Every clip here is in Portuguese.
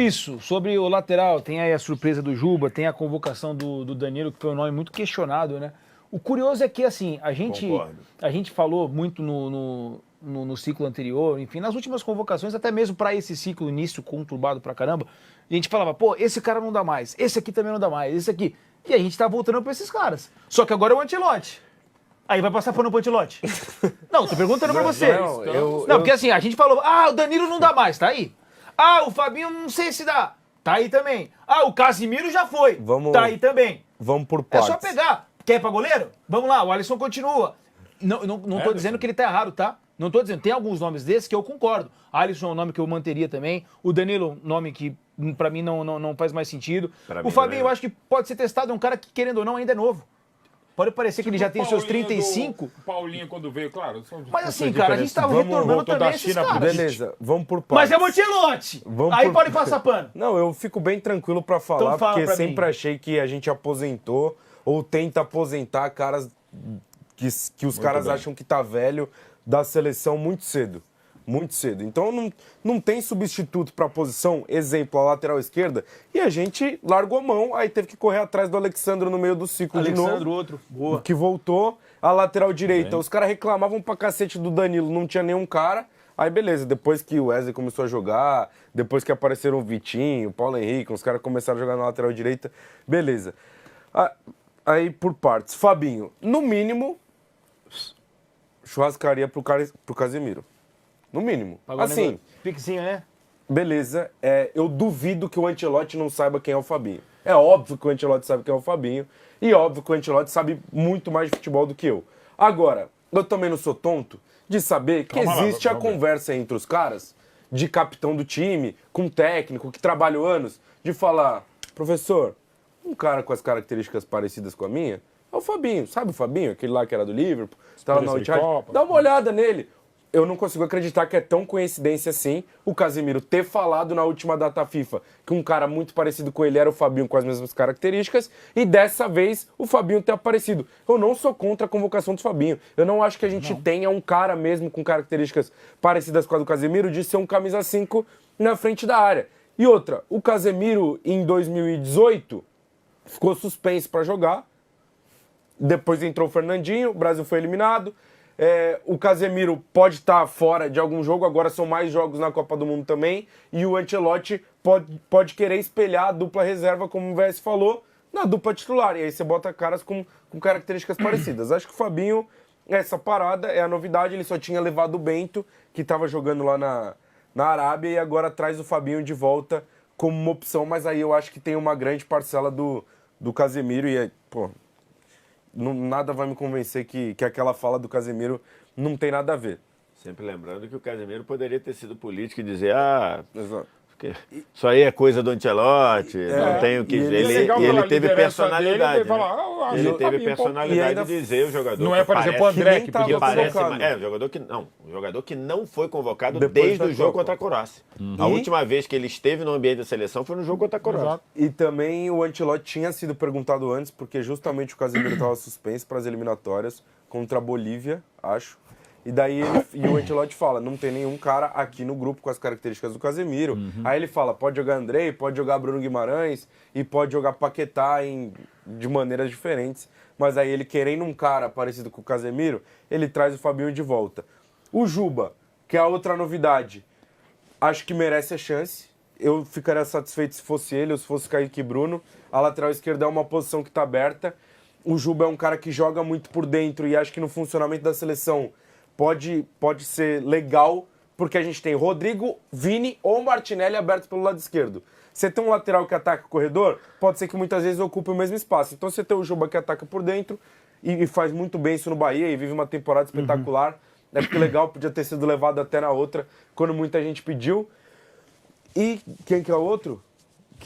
isso, sobre o lateral, tem aí a surpresa do Juba, tem a convocação do Danilo, que foi um nome muito questionado, né? O curioso é que, assim, a gente falou muito no ciclo anterior, enfim, nas últimas convocações, até mesmo para esse ciclo início conturbado pra caramba, a gente falava, pô, esse cara não dá mais, esse aqui também não dá mais, esse aqui. E a gente tá voltando pra esses caras. Só que agora é o Ancelotti. Aí vai passar pano pro Ancelotti. Não, tô perguntando pra você. Não, porque assim, a gente falou, o Danilo não dá mais, tá aí. O Fabinho não sei se dá, tá aí também. O Casimiro já foi, tá aí também. Vamos por partes. É só pegar. Quer ir pra goleiro? Vamos lá, o Alisson continua. Não tô dizendo que ele tá errado, tá? Não tô dizendo. Tem alguns nomes desses que eu concordo. Alisson é um nome que eu manteria também. O Danilo, nome que pra mim não faz mais sentido. O Fabinho, eu acho que pode ser testado. É um cara que, querendo ou não, ainda é novo. Pode parecer que ele já tem os seus 35. O Paulinho, quando veio, claro. Mas assim, cara, a gente tava retornando também esses caras. Beleza, vamos por partes. Mas é o Ancelotti. Aí pode passar pano. Não, eu fico bem tranquilo pra falar, Então fala porque pra sempre mim. achei que a gente aposentou ou tenta aposentar caras que os caras acham que tá velho da seleção muito cedo. Muito cedo. Então não tem substituto para a posição, exemplo, a lateral esquerda, e a gente largou a mão, aí teve que correr atrás do Alexandro no meio do ciclo de novo. Outro. Boa. Que voltou. A lateral direita, os caras reclamavam pra cacete do Danilo, não tinha nenhum cara. Aí beleza, depois que o Wesley começou a jogar, depois que apareceram o Vitinho, o Paulo Henrique, os caras começaram a jogar na lateral direita, beleza. Aí por partes, Fabinho, no mínimo, churrascaria pro Casemiro. No mínimo. Assim, piquezinho, né? Beleza, eu duvido que o Ancelotti não saiba quem é o Fabinho. É óbvio que o Ancelotti sabe quem é o Fabinho e óbvio que o Ancelotti sabe muito mais de futebol do que eu. Agora, eu também não sou tonto de saber que existe a conversa entre os caras de capitão do time, com técnico, que trabalha anos, de falar, professor, um cara com as características parecidas com a minha é o Fabinho. Sabe o Fabinho? Aquele lá que era do Liverpool, estava na Etihad. Dá uma olhada nele. Eu não consigo acreditar que é tão coincidência assim o Casemiro ter falado na última data FIFA que um cara muito parecido com ele era o Fabinho com as mesmas características e dessa vez o Fabinho ter aparecido. Eu não sou contra a convocação do Fabinho. Eu não acho que a gente tenha um cara mesmo com características parecidas com a do Casemiro de ser um camisa 5 na frente da área. E outra, o Casemiro em 2018 ficou suspenso para jogar. Depois entrou o Fernandinho, o Brasil foi eliminado. O Casemiro pode estar fora de algum jogo, agora são mais jogos na Copa do Mundo também, e o Ancelotti pode querer espelhar a dupla reserva, como o VS falou, na dupla titular, e aí você bota caras com características parecidas. Acho que o Fabinho, essa parada é a novidade, ele só tinha levado o Bento, que estava jogando lá na Arábia, e agora traz o Fabinho de volta como uma opção, mas aí eu acho que tem uma grande parcela do Casemiro, e nada vai me convencer que aquela fala do Casemiro não tem nada a ver. Sempre lembrando que o Casemiro poderia ter sido político e dizer, Exato. isso aí é coisa do Ancelotti, não tem o que... Ele teve personalidade. Ele teve personalidade de dizer o jogador... Não é, por exemplo, o André, que podia o jogador que não foi convocado desde o jogo contra a Croácia. A última vez que ele esteve no ambiente da seleção foi no jogo contra a Croácia. E também o Ancelotti tinha sido perguntado antes, porque justamente o Casemiro estava suspenso para as eliminatórias contra a Bolívia, acho. E daí o Ancelotti fala, não tem nenhum cara aqui no grupo com as características do Casemiro. Aí ele fala, pode jogar Andrei, pode jogar Bruno Guimarães e pode jogar Paquetá de maneiras diferentes. Mas aí ele querendo um cara parecido com o Casemiro, ele traz o Fabinho de volta. O Juba, que é a outra novidade, acho que merece a chance. Eu ficaria satisfeito se fosse ele ou se fosse Kaique Bruno. A lateral esquerda é uma posição que está aberta. O Juba é um cara que joga muito por dentro e acho que no funcionamento da seleção pode ser legal, porque a gente tem Rodrigo, Vini ou Martinelli abertos pelo lado esquerdo. Você tem um lateral que ataca o corredor, pode ser que muitas vezes ocupe o mesmo espaço. Então você tem o Juba que ataca por dentro e faz muito bem isso no Bahia e vive uma temporada espetacular. Acho que legal, podia ter sido levado até na outra, quando muita gente pediu. E quem que é o outro?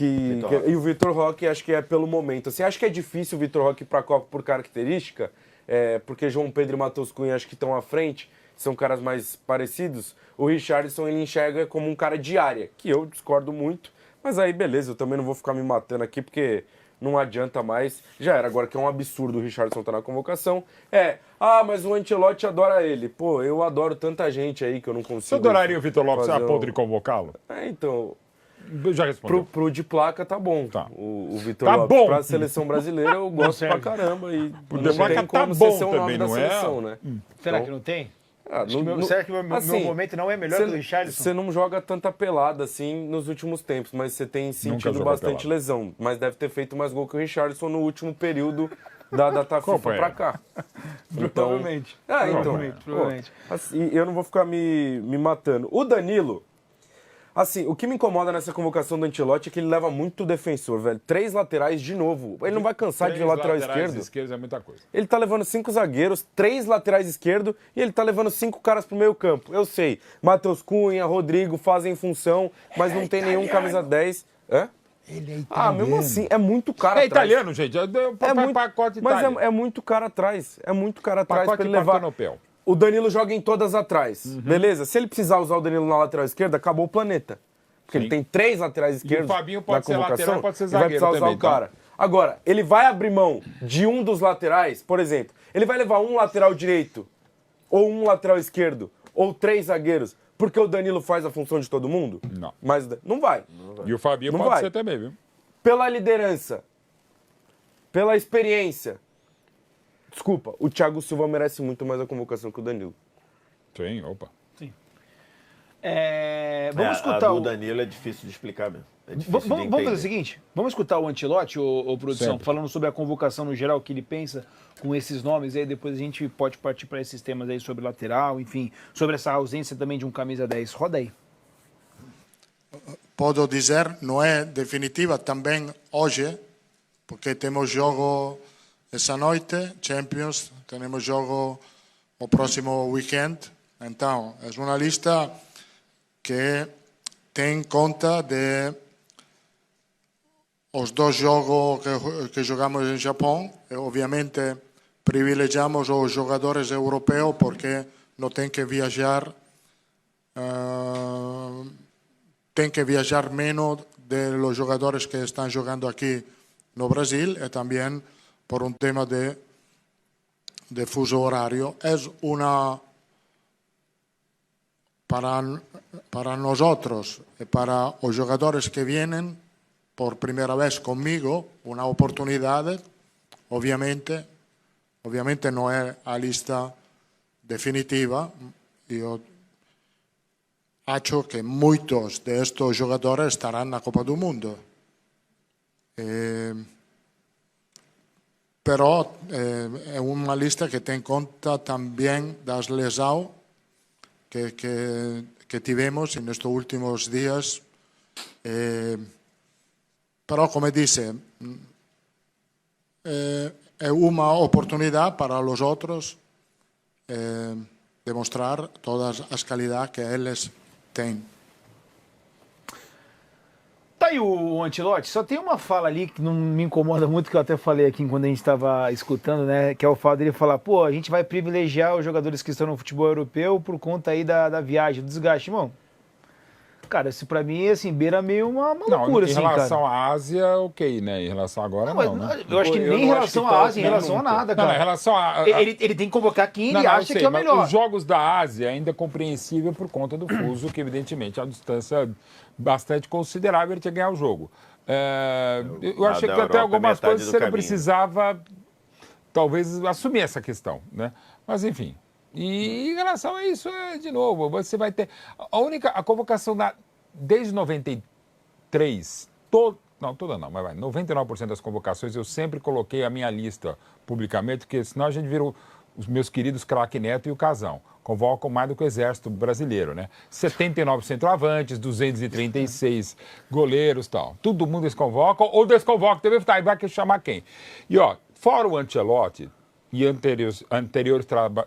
E o Vitor Roque, acho que é pelo momento. Assim, acho que é difícil o Vitor Roque ir para a Copa por característica, porque João Pedro e Matheus Cunha acho que estão à frente, são caras mais parecidos. O Richarlison ele enxerga como um cara de área, que eu discordo muito, mas aí beleza, eu também não vou ficar me matando aqui, porque não adianta mais. Já era, agora que é um absurdo o Richarlison estar na convocação. Mas o Ancelotti adora ele. Pô, eu adoro tanta gente aí que eu não consigo... Você adoraria o Vitor Lopes a ponto de convocá-lo? Então... Já respondeu. Pro de placa tá bom. Tá. O Vitor Tá Lopes bom. pra seleção brasileira eu gosto pra caramba. E Pro não de placa tem tá como bom ser o nome também, da não é? seleção, né? Será Então, que não tem? Ah, Será que meu assim, momento não é melhor que o do Richarlison? Você não joga tanta pelada assim nos últimos tempos, mas você tem sentido jogou bastante pelada. lesão. Mas deve ter feito mais gol que o Richarlison no último período da data FIFA pra cá. Provavelmente. Provavelmente. Assim, eu não vou ficar me matando. O Danilo, assim, o que me incomoda nessa convocação do Ancelotti é que ele leva muito defensor, velho. 3 laterais de novo. Ele não vai cansar de ver lateral esquerdo. Esquerdos é muita coisa. Ele tá levando 5 zagueiros, 3 laterais esquerdos e ele tá levando 5 caras pro meio campo. Eu sei, Matheus Cunha, Rodrigo fazem função, mas não tem nenhum camisa 10. Hã? Ele é italiano. Ah, mesmo assim, é muito cara É atrás. italiano, gente. É muito, pacote mas Itália. é muito cara atrás. É muito cara atrás Pacote pra ele levar. partenopel. O Danilo joga em todas atrás, beleza? Se ele precisar usar o Danilo na lateral esquerda, acabou o planeta. Porque Sim. ele tem 3 laterais esquerdos Fabinho pode na ser convocação, lateral, pode ser ele vai zagueiro precisar usar também, o cara. Agora, ele vai abrir mão de um dos laterais, por exemplo, ele vai levar um lateral direito, ou um lateral esquerdo, ou 3 zagueiros, porque o Danilo faz a função de todo mundo? Não. Mas não vai. E o Fabinho Não pode vai. ser também, viu? Pela liderança, pela experiência. Desculpa, o Thiago Silva merece muito mais a convocação que o Danilo. Sim, opa. Vamos escutar A do o... Danilo é difícil de explicar mesmo. É difícil de Vamos fazer o entender. seguinte, vamos escutar o Ancelotti, ô produção, Sempre. falando sobre a convocação no geral, o que ele pensa com esses nomes, aí depois a gente pode partir para esses temas aí sobre lateral, enfim, sobre essa ausência também de um camisa 10. Roda aí. Posso dizer, não é definitiva também hoje, porque temos jogo essa noite, Champions, temos jogo o próximo weekend, então é uma lista que tem conta de os 2 jogos que jogamos em Japão, e obviamente privilegiamos os jogadores europeus porque não tem que viajar tem que viajar menos de los jogadores que están jugando aquí no Brasil y también por un tema de fuso horario. Es una, para nosotros y para los jugadores que vienen por primera vez conmigo, una oportunidad. Obviamente no es la lista definitiva. Yo acho que muchos de estos jugadores estarán en la Copa del Mundo. Pero es una lista que tiene en cuenta también las lesiones que tivemos en estos últimos días. Pero, como dice, es una oportunidad para los otros demostrar todas las calidades que ellos tem. Tá aí o Ancelotti, só tem uma fala ali que não me incomoda muito, que eu até falei aqui quando a gente estava escutando, né? Que é o fato dele falar, pô, a gente vai privilegiar os jogadores que estão no futebol europeu por conta aí da viagem, do desgaste, irmão. Cara, isso pra mim, assim, beira meio uma loucura, assim, cara. Em relação à Ásia, ok, né? Em relação agora, não, né? Eu acho que nem em relação à Ásia, em relação a nada, cara. Não, em relação a... Ele tem que convocar quem ele acha que é o melhor. Os jogos da Ásia ainda é compreensível por conta do fuso, que evidentemente é uma distância bastante considerável, ele tinha que ganhar o jogo. Eu achei que até algumas coisas você não precisava, talvez, assumir essa questão, né? Mas, enfim... E em relação a isso, de novo, você vai ter... A convocação desde 93, 99% das convocações eu sempre coloquei a minha lista publicamente, porque senão a gente vira os meus queridos craque Neto e o Casão. Convocam mais do que o Exército Brasileiro, né? 79 centroavantes, 236 goleiros e tal. Todo mundo eles convocam ou desconvocam, também vai chamar quem? E, ó, fora o Ancelotti... e anteriores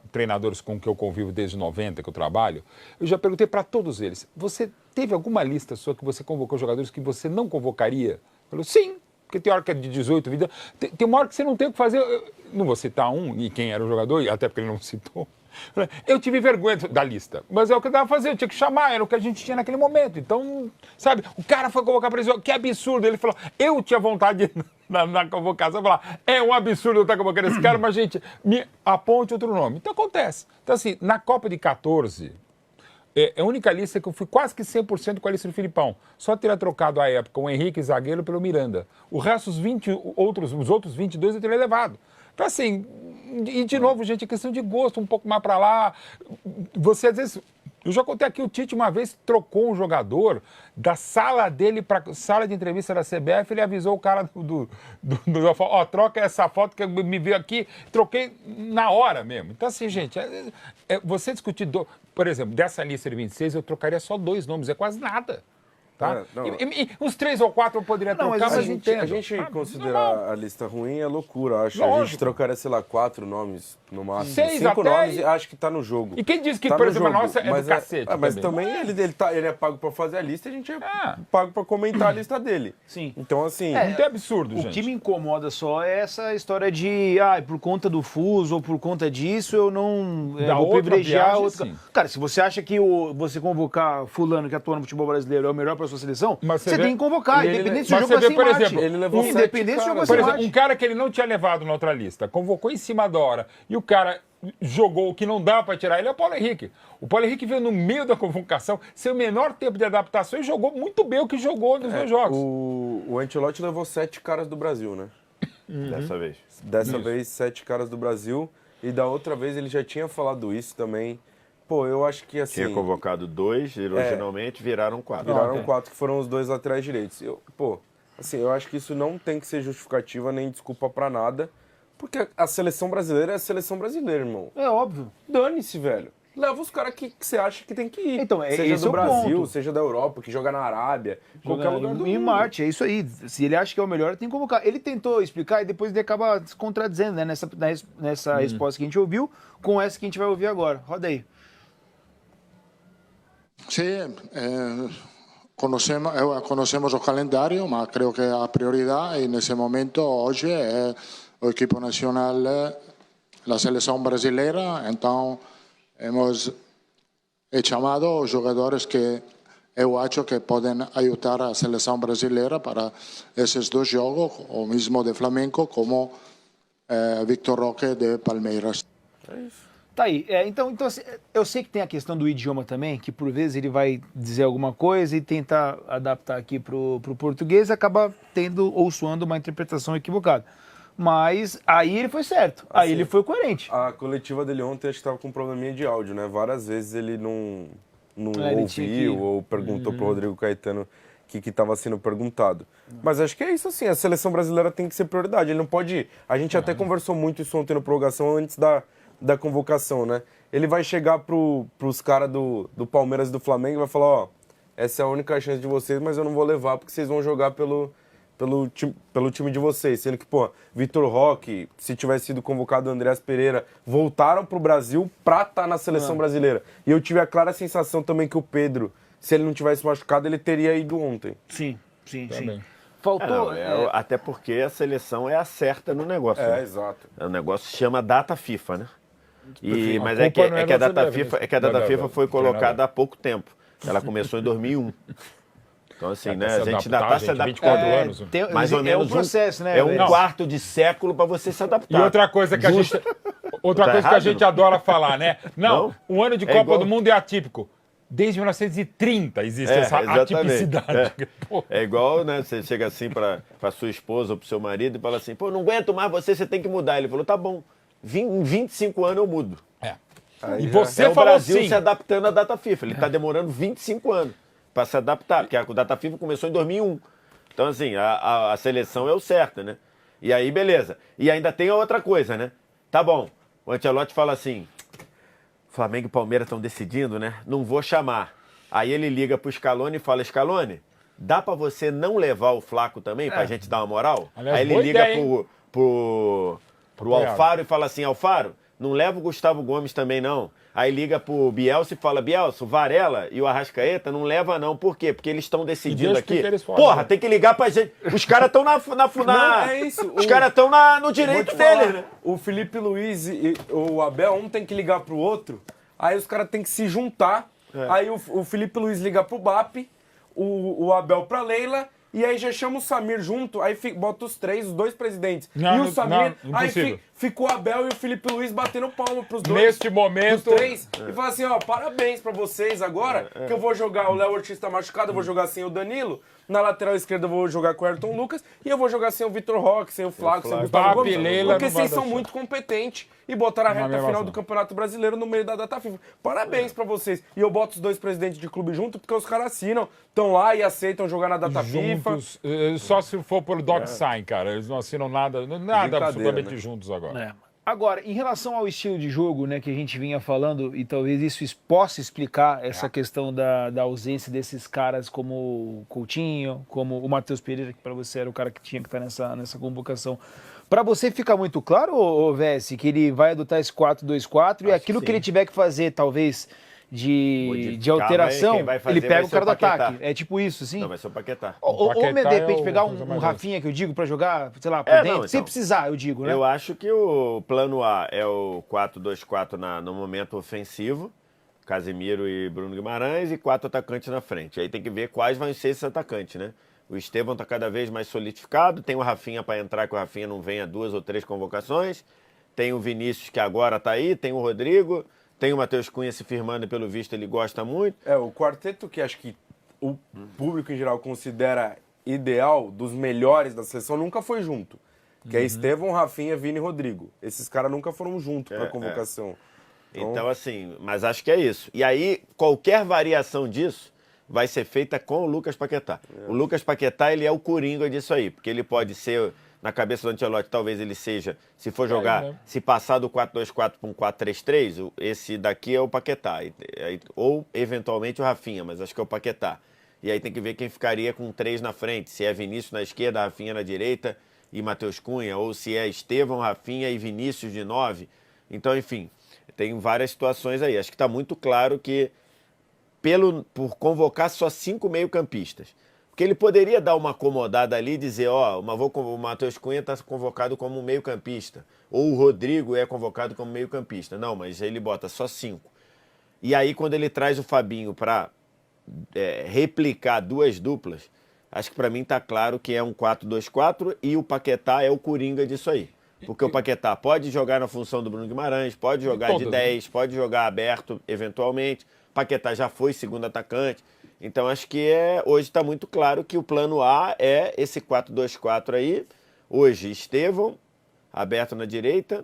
treinadores com que eu convivo desde 90, que eu trabalho, eu já perguntei para todos eles, você teve alguma lista sua que você convocou jogadores que você não convocaria? Falou, sim, porque tem hora que é de 18 vida, tem uma hora que você não tem o que fazer, não vou citar um, e quem era o jogador, até porque ele não citou, eu tive vergonha da lista, mas é o que eu dava pra fazer, eu tinha que chamar, era o que a gente tinha naquele momento, então, sabe, o cara foi convocar para ele, que absurdo, ele falou, eu tinha vontade na convocação, falar, é um absurdo eu estar convocando esse cara, mas gente, me aponte outro nome, então acontece, então assim, na Copa de 14, É a única lista que eu fui quase que 100% com a lista do Filipão. Só teria trocado à época o Henrique zagueiro pelo Miranda. O resto, os outros 22 eu teria levado. Então, assim, e de novo, gente, é questão de gosto, um pouco mais para lá. Você, às vezes, eu já contei aqui, o Tite uma vez trocou um jogador da sala dele para sala de entrevista da CBF, ele avisou o cara ó, troca essa foto que me veio aqui, troquei na hora mesmo. Então, assim, gente, você discutir, por exemplo, dessa lista de 26, eu trocaria só 2 nomes, é quase nada. Tá? E uns 3 ou 4 eu poderia trocar, mas entendo. A gente considerar a lista ruim é loucura, acho. Lógico. A gente trocaria, sei lá, 4 nomes no máximo. 5 nomes e acho que tá no jogo. E quem diz que, por exemplo, a nossa é do cacete? Mas também ele é pago pra fazer a lista e a gente é pago pra comentar a lista dele. Sim. Então, assim... Não tem absurdo, gente. O que me incomoda só é essa história de, por conta do fuso ou por conta disso, eu não vou privilegiar outro. Cara, se você acha que você convocar fulano que atua no futebol brasileiro é o melhor pra sua seleção, você tem que convocar, independente se o jogo vai ser por exemplo, ele levou independente se o jogo vai ser por exemplo, um cara que ele não tinha levado na outra lista, convocou em cima da hora, e o cara jogou o que não dá para tirar ele, é o Paulo Henrique. O Paulo Henrique veio no meio da convocação, sem o menor tempo de adaptação, e jogou muito bem o que jogou nos 2 jogos. O Ancelotti levou 7 caras do Brasil, né? Dessa vez. Dessa vez, 7 caras do Brasil, e da outra vez ele já tinha falado isso também. Pô, eu acho que assim... Tinha convocado 2, originalmente viraram 4. Viraram 4, que foram os 2 laterais direitos. Eu acho que isso não tem que ser justificativa nem desculpa pra nada, porque a seleção brasileira é a seleção brasileira, irmão. É óbvio. Dane-se, velho. Leva os caras que você acha que tem que ir. Então, seja esse do é o Brasil, ponto. seja da Europa, que joga na Arábia, qualquer lugar do em mundo. Marte, é isso aí. Se ele acha que é o melhor, tem que convocar. Ele tentou explicar e depois ele acaba se contradizendo, né? Nessa resposta que a gente ouviu, com essa que a gente vai ouvir agora. Roda aí. Sí, conocemos o calendario, mas creo que a prioridad en ese momento hoy es el equipo nacional, la selección brasileira. Entonces hemos chamado los jugadores que eu acho que pueden ayudar a la selección brasileira para esos 2 jogos, o mismo de Flamengo como Victor Roque de Palmeiras. É isso. Tá aí. Então, assim, eu sei que tem a questão do idioma também, que por vezes ele vai dizer alguma coisa e tentar adaptar aqui pro português, acaba tendo ou soando uma interpretação equivocada. Mas aí ele foi certo, aí ele foi coerente. A coletiva dele ontem acho que estava com um probleminha de áudio, né? Várias vezes ele não ouviu ou perguntou pro Rodrigo Caetano o que estava sendo perguntado. Mas acho que é isso, assim, a seleção brasileira tem que ser prioridade. Ele não pode... A gente até conversou muito isso ontem no prorrogação antes da convocação, né? Ele vai chegar pros caras do Palmeiras e do Flamengo e vai falar, ó, essa é a única chance de vocês, mas eu não vou levar porque vocês vão jogar pelo time de vocês. Sendo que, pô, Vitor Roque, se tivesse sido convocado o Andreas Pereira, voltaram pro Brasil pra estar na seleção brasileira. E eu tive a clara sensação também que o Pedro, se ele não tivesse machucado, ele teria ido ontem. Sim. Também. Faltou... Até porque a seleção é a certa no negócio. Né? Exato. O negócio se chama data FIFA, né? Mas a é que culpa a não data da FIFA foi colocada há pouco tempo. Ela começou em 2001. Então, assim, né? A gente ainda está se adaptando. 24 anos. Mais ou menos um processo, né? É um quarto de século para você se adaptar. E outra coisa que a gente... que a gente adora falar, né? Não, o ano de Copa do Mundo é atípico. Desde 1930 existe essa atipicidade. É igual, né? Você chega assim para sua esposa ou para seu marido e fala assim, pô, não aguento mais você tem que mudar. Ele falou, tá bom, em 25 anos eu mudo. E você o falou Brasil assim... se adaptando à data FIFA. Ele está demorando 25 anos para se adaptar, porque a data FIFA começou em 2001. Então, assim, a seleção é o certo, né? E aí, beleza. E ainda tem a outra coisa, né? Tá bom, o Ancelotti fala assim, Flamengo e Palmeiras estão decidindo, né? Não vou chamar. Aí ele liga pro Scaloni e fala, Scaloni, dá pra você não levar o Flaco também, pra gente dar uma moral? Aliás, aí ele liga ideia, pro Alfaro e fala assim, Alfaro, não leva o Gustavo Gomes também não. Aí liga pro Bielsa e fala, Bielsa, o Varela e o Arrascaeta não leva não. Por quê? Porque eles estão decidindo aqui. Porra, tem que ligar pra gente. Os caras estão Não, é isso. Os caras estão no direito deles, né? O Felipe Luiz e o Abel, um tem que ligar pro outro, aí os caras têm que se juntar. Aí o Felipe Luiz liga pro BAP, o Abel pra Leila e aí já chama o Samir junto, aí bota os dois presidentes. Não, e o Samir, não, aí impossível. ficou o Abel e o Felipe Luiz batendo palma pros dois. Neste momento... Os três. E fala assim, ó, parabéns pra vocês agora, que eu vou jogar, o Léo Ortiz tá machucado, eu vou jogar sem o Danilo. Na lateral esquerda eu vou jogar com o Ayrton Lucas e eu vou jogar sem o Vitor Roque, sem o Flaco, sem o Gustavo Gomes, porque vocês são muito competentes e botaram a reta final do Campeonato Brasileiro no meio da data FIFA. Parabéns pra vocês. E eu boto os dois presidentes de clube junto porque os caras assinam, estão lá e aceitam jogar na data juntos, FIFA. Só se for por DocSign, cara. Eles não assinam nada absolutamente né? juntos agora. É. Agora, em relação ao estilo de jogo, né, que a gente vinha falando, e talvez isso possa explicar essa questão da ausência desses caras como o Coutinho, como o Matheus Pereira, que para você era o cara que tinha que estar nessa convocação. Para você fica muito claro, ô Vessi, que ele vai adotar esse 4-2-4 e aquilo que ele tiver que fazer, talvez, de alteração, ele pega o cara do ataque. É tipo isso, assim? Não, vai ser o Paquetá. Ou de repente pegar um Rafinha, que eu digo, pra jogar, sei lá, por dentro, sem precisar, eu digo, né? Eu acho que o plano A é o 4-2-4 no momento ofensivo, Casemiro e Bruno Guimarães, e 4 atacantes na frente. Aí tem que ver quais vão ser esses atacantes, né? O Estevão tá cada vez mais solidificado, tem o Rafinha para entrar, que o Rafinha não vem a 2 ou 3 convocações, tem o Vinícius, que agora tá aí, tem o Rodrigo... Tem o Matheus Cunha se firmando e, pelo visto, ele gosta muito. O quarteto que acho que o público em geral considera ideal, dos melhores da seleção, nunca foi junto. Que é Estevão, Rafinha, Vini e Rodrigo. Esses caras nunca foram juntos para a convocação. Então, assim, mas acho que é isso. E aí, qualquer variação disso vai ser feita com o Lucas Paquetá. O Lucas Paquetá, ele é o coringa disso aí, porque ele pode ser... Na cabeça do Ancelotti, talvez ele seja, se for jogar, se passar do 4-2-4 para um 4-3-3, esse daqui é o Paquetá. Ou, eventualmente, o Rafinha, mas acho que é o Paquetá. E aí tem que ver quem ficaria com 3 na frente. Se é Vinícius na esquerda, Rafinha na direita e Matheus Cunha. Ou se é Estevão, Rafinha e Vinícius de 9. Então, enfim, tem várias situações aí. Acho que está muito claro que, por convocar só 5 meio-campistas, porque ele poderia dar uma acomodada ali e dizer, o Matheus Cunha está convocado como meio-campista, ou o Rodrigo é convocado como meio-campista. Não, mas ele bota só 5. E aí, quando ele traz o Fabinho para replicar 2 duplas, acho que para mim está claro que é um 4-2-4 e o Paquetá é o coringa disso aí. Porque o Paquetá pode jogar na função do Bruno Guimarães, pode jogar de 10, pode jogar aberto, eventualmente. Paquetá já foi segundo atacante. Então, acho que hoje está muito claro que o plano A é esse 4-2-4 aí. Hoje, Estevão, aberto na direita.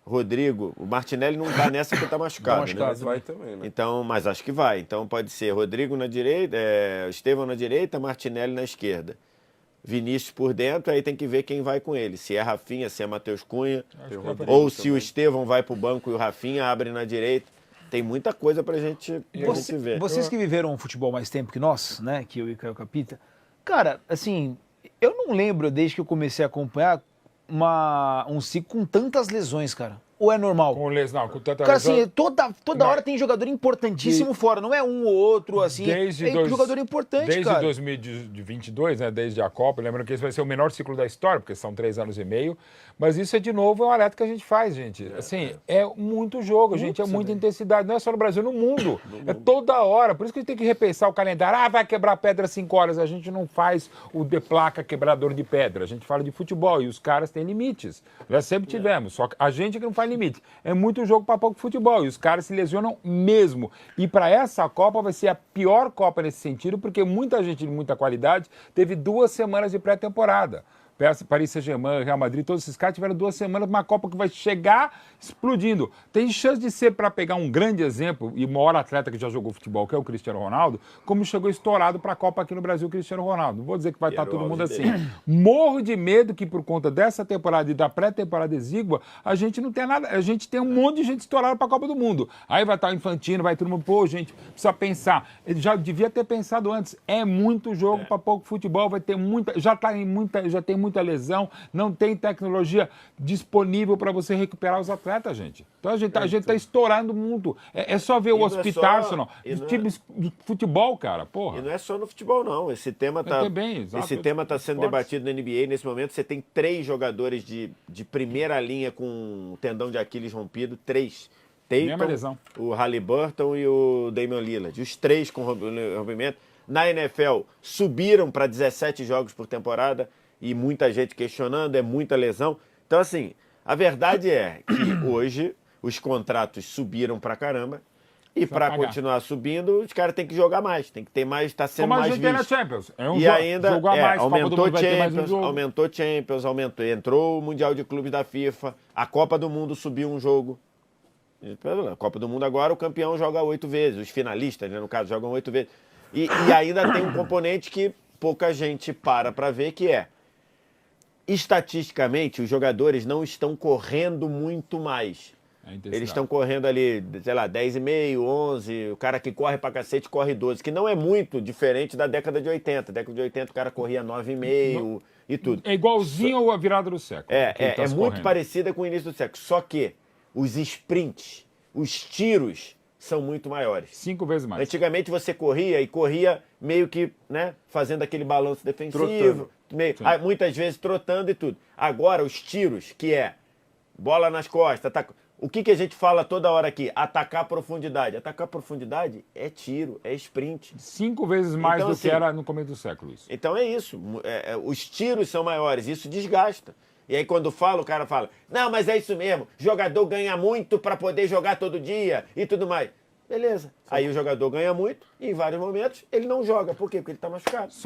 Rodrigo, o Martinelli não está nessa porque está machucado, né? Vai também, né? Então, mas acho que vai. Então, pode ser Rodrigo na direita, Estevão na direita, Martinelli na esquerda. Vinícius por dentro, aí tem que ver quem vai com ele. Se é Rafinha, se é Matheus Cunha, ou se o Estevão vai para o banco e o Rafinha abre na direita. Tem muita coisa pra gente ver. Vocês que viveram o futebol mais tempo que nós, né? Que eu e o Caio Capita. Cara, assim, eu não lembro desde que eu comecei a acompanhar um ciclo com tantas lesões, cara. Ou é normal? Com lesão, com tanta cara, lesão. assim, toda hora tem jogador importantíssimo fora, não é um ou outro, assim. Jogador importante, desde cara. Desde 2022, né, desde a Copa, lembrando que esse vai ser o menor ciclo da história, porque são 3 anos e meio, mas isso de novo, é um alerta que a gente faz, gente. Assim, é muito jogo, gente, é muita intensidade, não é só no Brasil, no mundo. É toda hora, por isso que a gente tem que repensar o calendário. Vai quebrar pedra 5 horas, a gente não faz o de placa quebrador de pedra, a gente fala de futebol e os caras têm limites. Já sempre tivemos, só que a gente que não faz limite. É muito jogo para pouco futebol e os caras se lesionam mesmo. E para essa Copa vai ser a pior Copa nesse sentido, porque muita gente de muita qualidade teve 2 semanas de pré-temporada. Paris Saint-Germain, Real Madrid, todos esses caras tiveram 2 semanas, uma Copa que vai chegar explodindo. Tem chance de ser, para pegar um grande exemplo, e o maior atleta que já jogou futebol, que é o Cristiano Ronaldo, como chegou estourado para a Copa aqui no Brasil, o Cristiano Ronaldo. Não vou dizer que vai estar todo mundo assim. Morro de medo que, por conta dessa temporada e da pré-temporada exígua, a gente não tem nada. A gente tem um monte de gente estourada para a Copa do Mundo. Aí vai estar o Infantino, vai todo mundo, gente, precisa pensar. Ele já devia ter pensado antes. É muito jogo para pouco futebol, vai ter muita. Já tem muita lesão, não tem tecnologia disponível para você recuperar os atletas, gente. Então a gente tá estourando muito. É só ver o Hospital Arsenal. Os times de futebol, cara, porra. E não é só no futebol, não. Esse tema tá sendo debatido na NBA. Nesse momento, você tem 3 jogadores de primeira linha com tendão de Aquiles rompido. 3. Tatum, o Haliburton e o Damian Lillard. Os 3 com rompimento. na NFL subiram para 17 jogos por temporada e muita gente questionando, é muita lesão. Então, assim, a verdade é que hoje os contratos subiram pra caramba e para continuar subindo, os caras têm que jogar mais, tem que ter mais, tá sendo Como mais a gente tem na visto. Champions. É um E ainda jogo a mais, Copa do aumentou Mundo vai ter mais um Champions, jogo. aumentou Champions, entrou o Mundial de Clubes da FIFA, a Copa do Mundo subiu um jogo. A Copa do Mundo agora o campeão joga 8 vezes, os finalistas, né, no caso, jogam 8 vezes. E ainda tem um componente que pouca gente para ver, que é, estatisticamente, os jogadores não estão correndo muito mais. Eles estão correndo ali, sei lá, 10,5, 11, o cara que corre pra cacete corre 12, que não é muito diferente da década de 80. Década de 80 o cara corria 9,5 e tudo. É igualzinho a virada do século. É muito parecida com o início do século, só que os sprints, os tiros são muito maiores. 5 vezes mais. Antigamente você corria meio que, né, fazendo aquele balanço defensivo, muitas vezes trotando e tudo. Agora os tiros, que é bola nas costas, o que a gente fala toda hora aqui? Atacar a profundidade. Atacar a profundidade é tiro, é sprint. 5 vezes mais Então, do assim, que era no começo do século isso. Então é isso. Os tiros são maiores, isso desgasta. E aí quando fala, o cara fala, não, mas é isso mesmo, jogador ganha muito para poder jogar todo dia e tudo mais. Beleza. Aí o jogador ganha muito e em vários momentos ele não joga. Por quê? Porque ele está machucado.